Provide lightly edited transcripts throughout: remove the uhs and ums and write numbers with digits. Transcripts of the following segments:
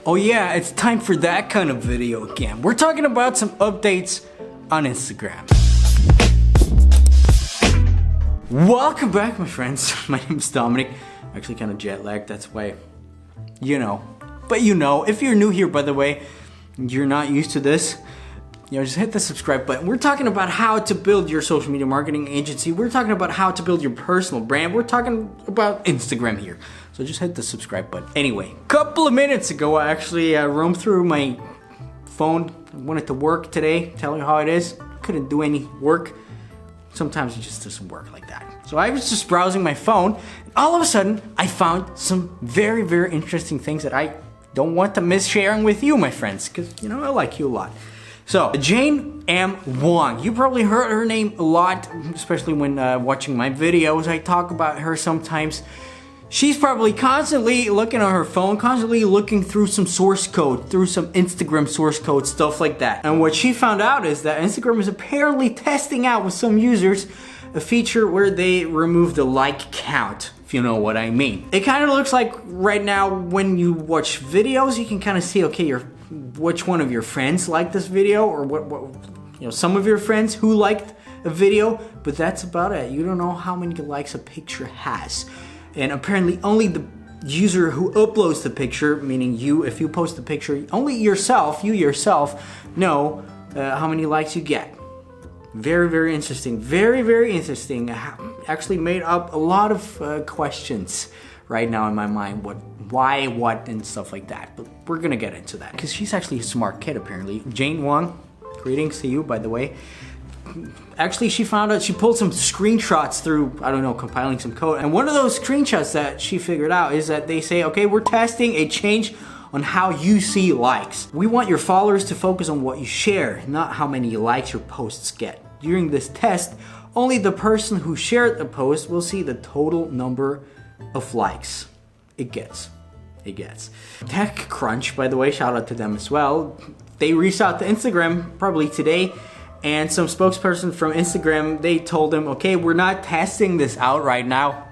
Oh yeah, it's time for that kind of video again. We're talking about some updates on Instagram. Welcome back, my friends. My name is Dominic. I'm actually kind of jet lagged, that's why, But if you're new here, by the way, you're not used to this, just hit the subscribe button. We're talking about how to build your social media marketing agency. We're talking about how to build your personal brand. We're talking about Instagram here. So just hit the subscribe button. Anyway, a couple of minutes ago, I actually roamed through my phone. I wanted to work today, tell you how it is. Couldn't do any work. Sometimes it just doesn't work like that. So I was just browsing my phone, and all of a sudden, I found some very, very interesting things that I don't want to miss sharing with you, my friends, because, I like you a lot. So, Jane M. Wong. You probably heard her name a lot, especially when watching my videos. I talk about her sometimes. She's probably constantly looking on her phone, constantly looking through some source code, through some Instagram source code, stuff like that. And what she found out is that Instagram is apparently testing out with some users a feature where they remove the like count, if you know what I mean. It kind of looks like right now when you watch videos, you can kind of see, okay, which one of your friends liked this video, or what some of your friends who liked a video, but that's about it. You don't know how many likes a picture has. And apparently only the user who uploads the picture, meaning you, if you post the picture, only you yourself know how many likes you get. Very, very interesting. Very, very interesting. I actually made up a lot of questions right now in my mind. Why, what, and stuff like that. But we're gonna get into that because she's actually a smart kid apparently. Jane Wong, greetings to you, by the way. Actually, she found out, she pulled some screenshots through, compiling some code. And one of those screenshots that she figured out is that they say, okay, we're testing a change on how you see likes. We want your followers to focus on what you share, not how many likes your posts get. During this test, only the person who shared the post will see the total number of likes it gets. TechCrunch, by the way, shout out to them as well. They reached out to Instagram probably today, and some spokesperson from Instagram, they told them, okay, we're not testing this out right now,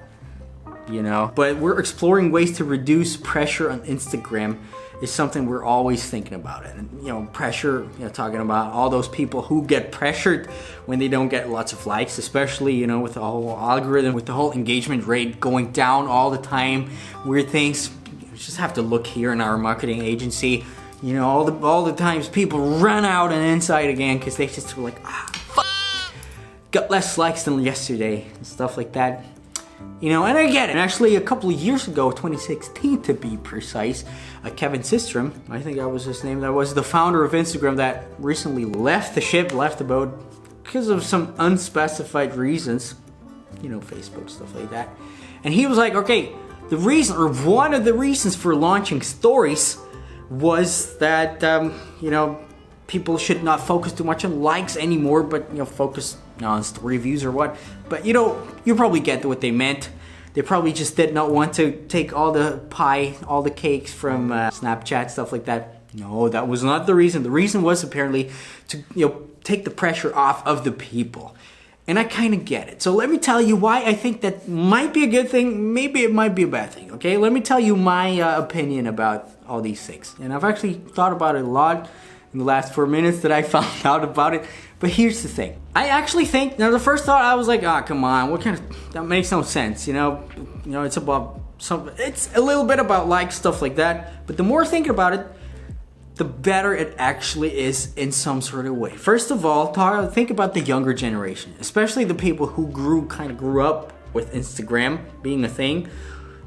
but we're exploring ways to reduce pressure on Instagram. Is something we're always thinking about it. And pressure, talking about all those people who get pressured when they don't get lots of likes, especially, with the whole algorithm, with the whole engagement rate going down all the time, weird things. You just have to look here in our marketing agency. All the times people run out and inside again because they just were like, got less likes than yesterday and stuff like that. And I get it. And actually, a couple of years ago, 2016 to be precise, Kevin Systrom, I think that was his name, that was the founder of Instagram that recently left the boat because of some unspecified reasons, Facebook, stuff like that. And he was like, okay, the reason, or one of the reasons for launching stories was that, people should not focus too much on likes anymore, but, focus on story views or what. But, you probably get what they meant. They probably just did not want to take all the pie, all the cakes from Snapchat, stuff like that. No, that was not the reason. The reason was apparently to, take the pressure off of the people. And I kind of get it. So let me tell you why I think that might be a good thing. Maybe it might be a bad thing, okay? Let me tell you my opinion about all these things. And I've actually thought about it a lot in the last 4 minutes that I found out about it. But here's the thing. I actually think, the first thought I was like, come on, that makes no sense, it's about it's a little bit about like stuff like that. But the more thinking about it, the better it actually is in some sort of way. First of all, think about the younger generation, especially the people who grew up with Instagram being a thing.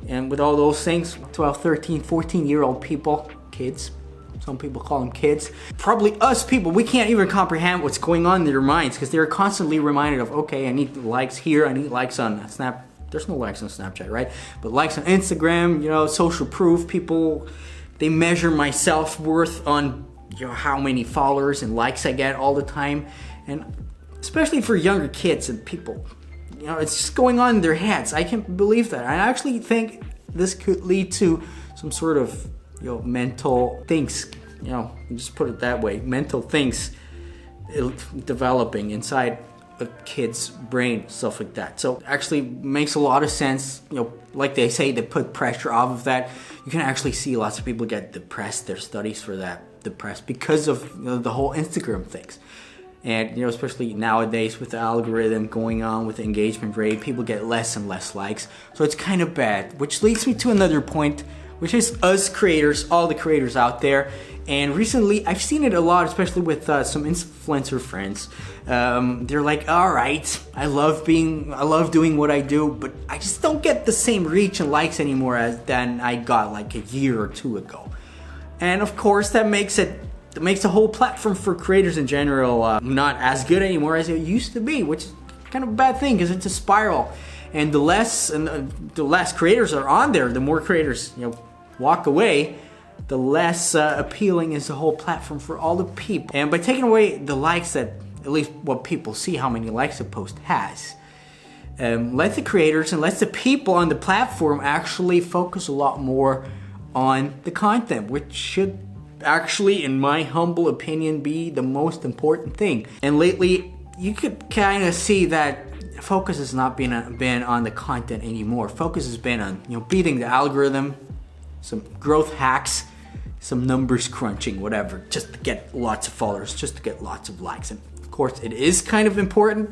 And with all those things, 12, 13, 14-year-old people, kids, some people call them kids. Probably us people, we can't even comprehend what's going on in their minds because they're constantly reminded of, okay, I need likes here, I need likes on Snap. There's no likes on Snapchat, right? But likes on Instagram, social proof. People, they measure my self-worth on how many followers and likes I get all the time. And especially for younger kids and people, it's just going on in their heads. I can't believe that. I actually think this could lead to some sort of mental things, just put it that way, mental things developing inside a kid's brain, stuff like that. So actually makes a lot of sense. You know, like they say, they put pressure off of that. You can actually see lots of people get depressed. There's studies for that, depressed because of, you know, the whole Instagram things. And, you know, especially nowadays with the algorithm going on with the engagement rate, people get less and less likes. So it's kind of bad, which leads me to another point, which is us creators, all the creators out there. And recently, I've seen it a lot, especially with some influencer friends. They're like, all right, I love doing what I do, but I just don't get the same reach and likes anymore than I got like a year or two ago. And of course, that makes the whole platform for creators in general not as good anymore as it used to be, which is kind of a bad thing because it's a spiral. And the less creators are on there, the more creators, you know, walk away, the less appealing is the whole platform for all the people. And by taking away the likes that, at least what people see, how many likes a post has, let the creators and let the people on the platform actually focus a lot more on the content, which should actually, in my humble opinion, be the most important thing. And lately, you could kind of see that focus has not been on the content anymore. Focus has been on, you know, beating the algorithm, some growth hacks, some numbers crunching, whatever, just to get lots of followers, just to get lots of likes. And of course, it is kind of important,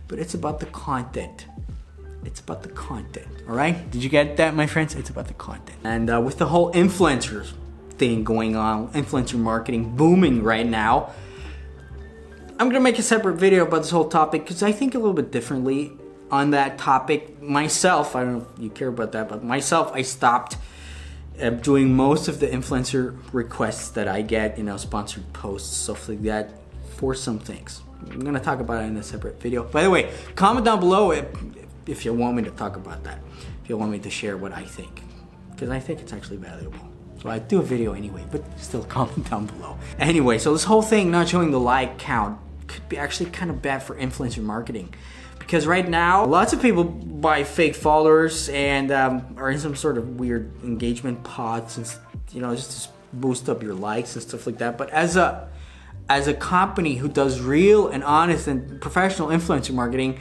but it's about the content. It's about the content, all right? Did you get that, my friends? It's about the content. And with the whole influencers thing going on, influencer marketing booming right now, I'm gonna make a separate video about this whole topic because I think a little bit differently on that topic. Myself, I don't know if you care about that, but myself, I stopped doing most of the influencer requests that I get, you know, sponsored posts, stuff like that, for some things. I'm gonna talk about it in a separate video. By the way, comment down below if you want me to talk about that, if you want me to share what I think, because I think it's actually valuable. So I do a video anyway, but still comment down below. Anyway, so this whole thing not showing the like count could be actually kind of bad for influencer marketing. Because right now, lots of people buy fake followers and are in some sort of weird engagement pods and, you know, just to boost up your likes and stuff like that. But as a company who does real and honest and professional influencer marketing,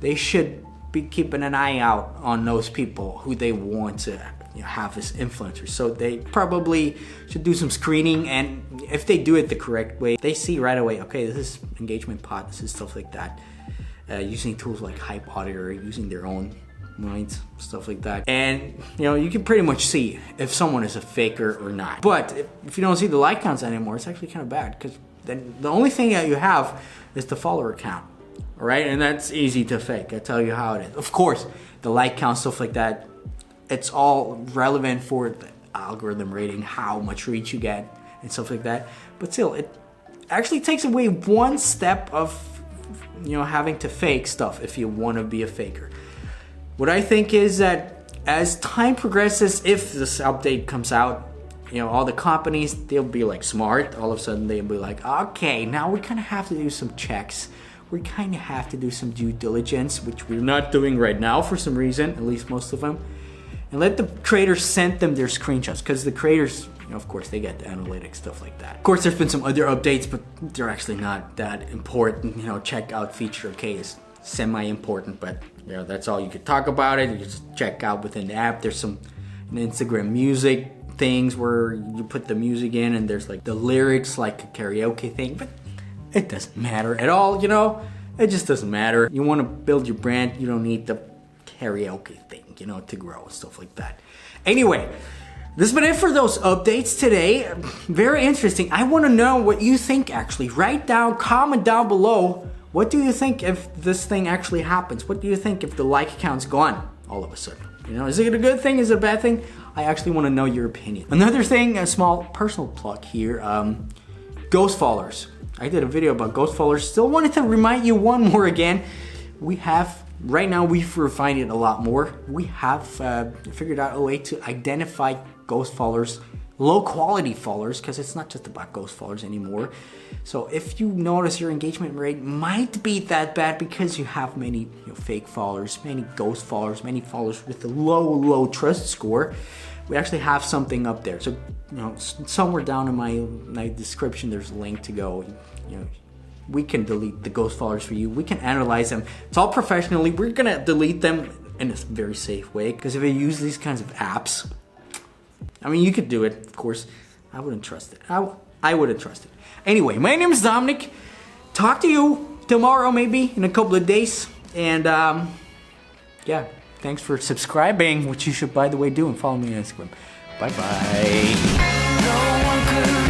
they should be keeping an eye out on those people who they want to, you know, have as influencers. So they probably should do some screening, and if they do it the correct way, they see right away, okay, this is engagement pod, this is stuff like that. Using tools like Hype Auditor, using their own minds, stuff like that. And, you know, you can pretty much see if someone is a faker or not. But if you don't see the like counts anymore, it's actually kind of bad, because then the only thing that you have is the follower count, all right? And that's easy to fake. I tell you how it is. Of course, the like count, stuff like that, it's all relevant for the algorithm rating, how much reach you get and stuff like that. But still, it actually takes away one step of, you know, having to fake stuff if you want to be a faker. What I think is that as time progresses, if this update comes out, you know, all the companies, they'll be like smart. All of a sudden they'll be like, okay, now we kind of have to do some checks. We kind of have to do some due diligence, which we're not doing right now for some reason, at least most of them. And let the creators send them their screenshots, because the creators, you know, of course, they get the analytics, stuff like that. Of course, there's been some other updates, but they're actually not that important. You know, checkout feature, okay, is semi-important, but, you know, that's all you could talk about it. You just check out within the app. There's some Instagram music things where you put the music in and there's like the lyrics, like a karaoke thing, but it doesn't matter at all, you know? It just doesn't matter. You want to build your brand, you don't need the karaoke thing, you know, to grow and stuff like that. Anyway, this has been it for those updates today. Very interesting. I want to know what you think, actually. Write down, comment down below. What do you think if this thing actually happens? What do you think if the like count's gone all of a sudden? You know, is it a good thing? Is it a bad thing? I actually want to know your opinion. Another thing, a small personal plug here, ghost followers. I did a video about ghost followers. Still wanted to remind you one more again. We have, right now we've refined it a lot more. We have figured out a way to identify ghost followers, low quality followers, because it's not just about ghost followers anymore. So if you notice your engagement rate might be that bad because you have many, you know, fake followers, many ghost followers, many followers with a low trust score, we actually have something up there. So, you know, somewhere down in my description, there's a link to go, you know, we can delete the ghost followers for you. We can analyze them. It's all professionally. We're gonna delete them in a very safe way, because if you use these kinds of apps, I mean, you could do it, of course. I wouldn't trust it. I wouldn't trust it. Anyway, my name is Dominic. Talk to you tomorrow, maybe in a couple of days. And yeah, thanks for subscribing, which you should, by the way, do, and follow me on Instagram. Bye bye.